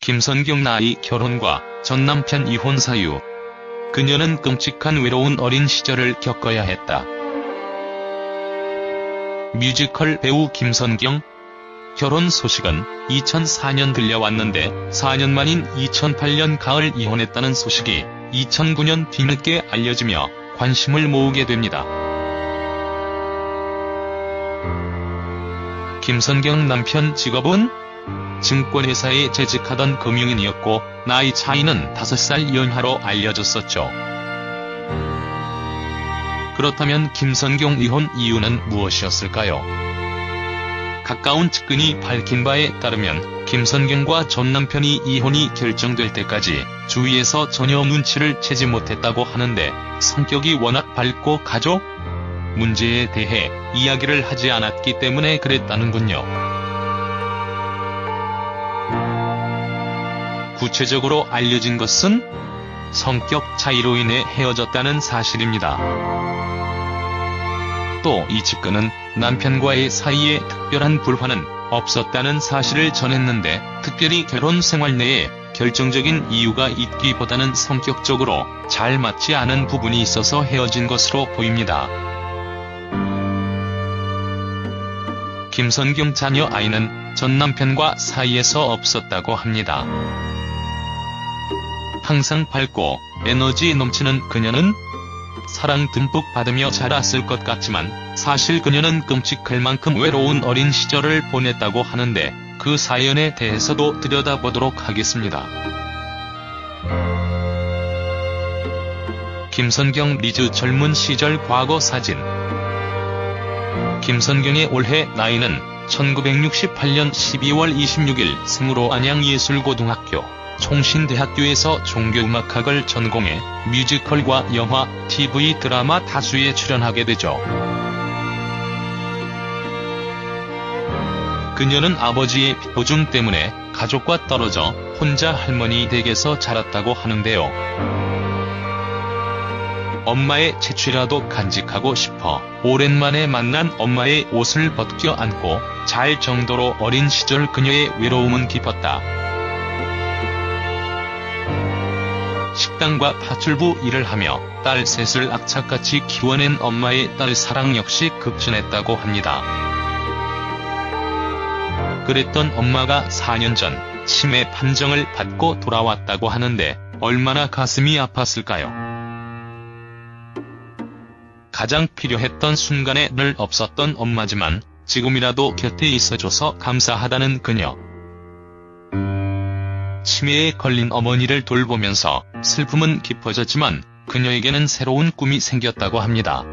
김선경 나이 결혼과 전 남편 이혼 사유. 그녀는 끔찍한 외로운 어린 시절을 겪어야 했다. 뮤지컬 배우 김선경. 결혼 소식은 2004년 들려왔는데 4년 만인 2008년 가을 이혼했다는 소식이 2009년 뒤늦게 알려지며 관심을 모으게 됩니다. 김선경 남편 직업은 증권회사에 재직하던 금융인이었고 나이 차이는 5살 연하로 알려졌었죠. 그렇다면 김선경 이혼 이유는 무엇이었을까요? 가까운 측근이 밝힌 바에 따르면 김선경과 전 남편이 이혼이 결정될 때까지 주위에서 전혀 눈치를 채지 못했다고 하는데 성격이 워낙 밝고 가족 문제에 대해 이야기를 하지 않았기 때문에 그랬다는군요. 구체적으로 알려진 것은 성격 차이로 인해 헤어졌다는 사실입니다. 또 이 측근은 남편과의 사이에 특별한 불화는 없었다는 사실을 전했는데 특별히 결혼 생활 내에 결정적인 이유가 있기보다는 성격적으로 잘 맞지 않은 부분이 있어서 헤어진 것으로 보입니다. 김선경 자녀 아이는 전 남편과 사이에서 없었다고 합니다. 항상 밝고 에너지 넘치는 그녀는 사랑 듬뿍 받으며 자랐을 것 같지만 사실 그녀는 끔찍할 만큼 외로운 어린 시절을 보냈다고 하는데 그 사연에 대해서도 들여다보도록 하겠습니다. 김선경 리즈 젊은 시절 과거 사진. 김선경의 올해 나이는 1968년 12월 26일 생으로 안양예술고등학교, 총신대학교에서 종교음악학을 전공해 뮤지컬과 영화, TV 드라마 다수에 출연하게 되죠. 그녀는 아버지의 보증 때문에 가족과 떨어져 혼자 할머니 댁에서 자랐다고 하는데요. 엄마의 채취라도 간직하고 싶어 오랜만에 만난 엄마의 옷을 벗겨 안고 잘 정도로 어린 시절 그녀의 외로움은 깊었다. 식당과 파출부 일을 하며 딸 셋을 악착같이 키워낸 엄마의 딸 사랑 역시 극진했다고 합니다. 그랬던 엄마가 4년 전 치매 판정을 받고 돌아왔다고 하는데 얼마나 가슴이 아팠을까요? 가장 필요했던 순간에 늘 없었던 엄마지만 지금이라도 곁에 있어줘서 감사하다는 그녀. 치매에 걸린 어머니를 돌보면서 슬픔은 깊어졌지만 그녀에게는 새로운 꿈이 생겼다고 합니다.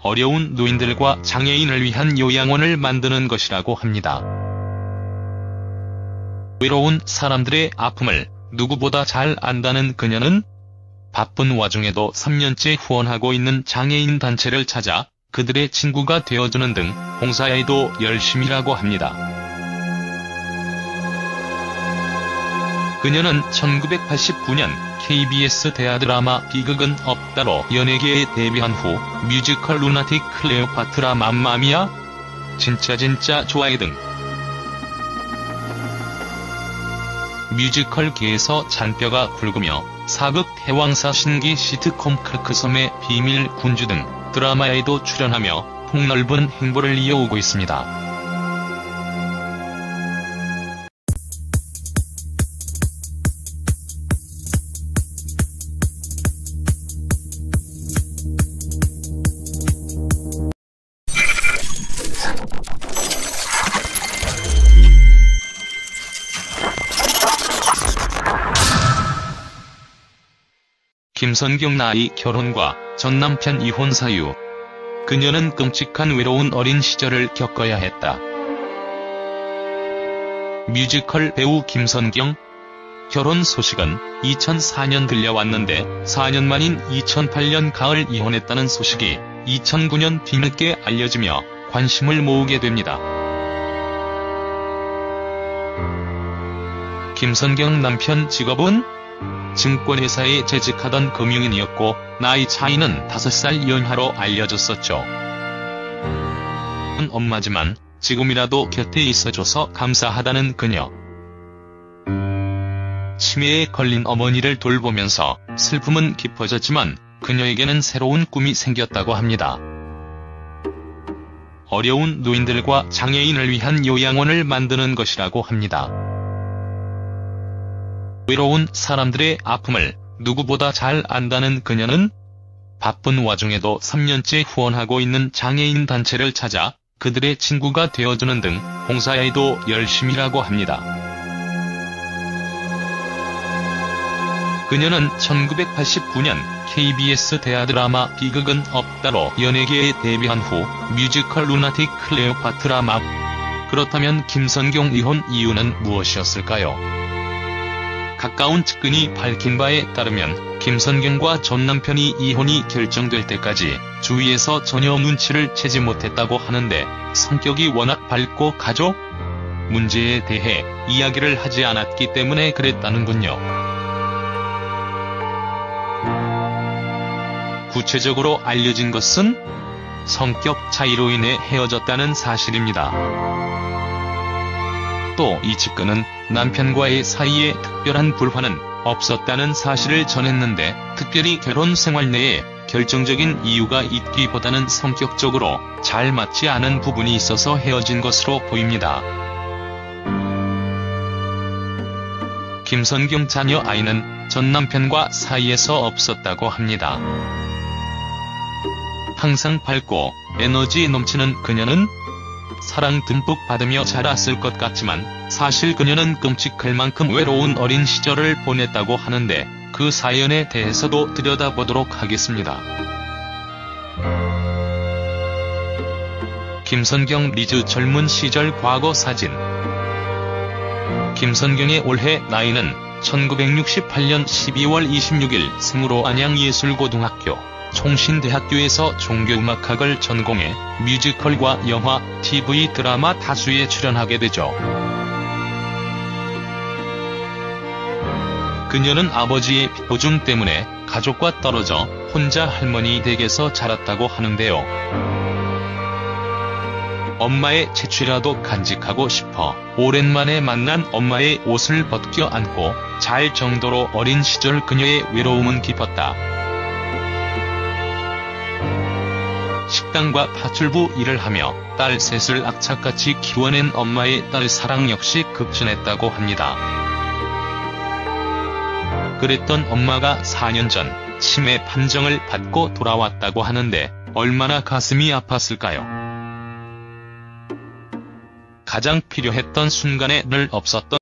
어려운 노인들과 장애인을 위한 요양원을 만드는 것이라고 합니다. 외로운 사람들의 아픔을 누구보다 잘 안다는 그녀는 바쁜 와중에도 3년째 후원하고 있는 장애인 단체를 찾아 그들의 친구가 되어주는 등 봉사에도 열심히 일하고 합니다. 그녀는 1989년 KBS 대하드라마 비극은 없다로 연예계에 데뷔한 후 뮤지컬 루나틱 클레오파트라 맘마미아, 진짜 좋아해 등 뮤지컬계에서 잔뼈가 굵으며 사극 대왕사 신기 시트콤 크크섬의 비밀 군주 등 드라마에도 출연하며 폭넓은 행보를 이어오고 있습니다. 김선경 나이 결혼과 전 남편 이혼 사유. 그녀는 끔찍한 외로운 어린 시절을 겪어야 했다. 뮤지컬 배우 김선경. 결혼 소식은 2004년 들려왔는데 4년 만인 2008년 가을 이혼했다는 소식이 2009년 뒤늦게 알려지며 관심을 모으게 됩니다. 김선경 남편 직업은 증권회사에 재직하던 금융인이었고 나이 차이는 5살 연하로 알려졌었죠. 엄마지만 지금이라도 곁에 있어줘서 감사하다는 그녀. 치매에 걸린 어머니를 돌보면서 슬픔은 깊어졌지만 그녀에게는 새로운 꿈이 생겼다고 합니다. 어려운 노인들과 장애인을 위한 요양원을 만드는 것이라고 합니다. 외로운 사람들의 아픔을 누구보다 잘 안다는 그녀는 바쁜 와중에도 3년째 후원하고 있는 장애인 단체를 찾아 그들의 친구가 되어주는 등 봉사에도 열심히 일하고 합니다. 그녀는 1989년 KBS 대하드라마 비극은 없다로 연예계에 데뷔한 후 뮤지컬 루나틱 클레오파트라 막. 그렇다면 김선경 이혼 이유는 무엇이었을까요? 가까운 측근이 밝힌 바에 따르면 김선경과 전 남편이 이혼이 결정될 때까지 주위에서 전혀 눈치를 채지 못했다고 하는데 성격이 워낙 밝고 가족 문제에 대해 이야기를 하지 않았기 때문에 그랬다는군요. 구체적으로 알려진 것은 성격 차이로 인해 헤어졌다는 사실입니다. 또 이 측근은 남편과의 사이에 특별한 불화는 없었다는 사실을 전했는데 특별히 결혼 생활 내에 결정적인 이유가 있기보다는 성격적으로 잘 맞지 않은 부분이 있어서 헤어진 것으로 보입니다. 김선경 자녀 아이는 전 남편과 사이에서 없었다고 합니다. 항상 밝고 에너지 넘치는 그녀는 사랑 듬뿍 받으며 자랐을 것 같지만 사실 그녀는 끔찍할 만큼 외로운 어린 시절을 보냈다고 하는데 그 사연에 대해서도 들여다보도록 하겠습니다. 김선경 리즈 젊은 시절 과거 사진. 김선경의 올해 나이는 1968년 12월 26일 생으로 안양예술고등학교 총신대학교에서 종교음악학을 전공해 뮤지컬과 영화, TV 드라마 다수에 출연하게 되죠. 그녀는 아버지의 보증 때문에 가족과 떨어져 혼자 할머니 댁에서 자랐다고 하는데요. 엄마의 채취라도 간직하고 싶어 오랜만에 만난 엄마의 옷을 벗겨 안고 잘 정도로 어린 시절 그녀의 외로움은 깊었다. 식당과 파출부 일을 하며 딸 셋을 악착같이 키워낸 엄마의 딸 사랑 역시 급진했다고 합니다. 그랬던 엄마가 4년 전 치매 판정을 받고 돌아왔다고 하는데 얼마나 가슴이 아팠을까요? 가장 필요했던 순간에 늘 없었던